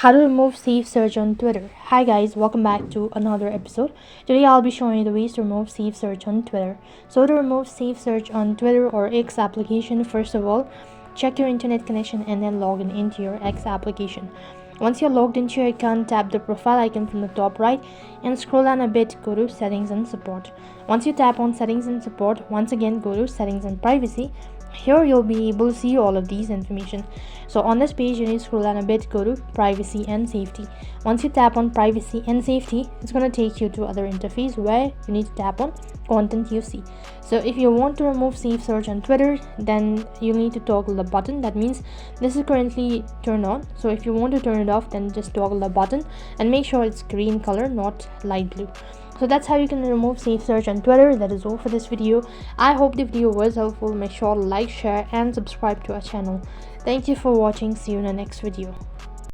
How to remove safe search on Twitter. Hi guys, welcome back to another episode. Today I'll be showing you the ways to remove safe search on Twitter. So to remove safe search on Twitter or X application, first of all, check your internet connection and then log in into your X application. Once you're logged into your account, tap the profile icon from the top right and scroll down a bit, go to settings and support. Once you tap on settings and support, once again go to settings and privacy. Here you'll be able to see all of these information. So on this page you need to scroll down a bit, go to privacy and safety. Once you tap on privacy and safety, it's going to take you to other interface where you need to tap on content you see. So if you want to remove safe search on Twitter, then you need to toggle the button. That means this is currently turned on, so if you want to turn it off, then just toggle the button and make sure it's green color, not light blue. So that's how you can remove safe search on Twitter. That is all for this video. I hope the video was helpful. Make sure to like, share and subscribe to our channel. Thank you for watching. See you in the next video.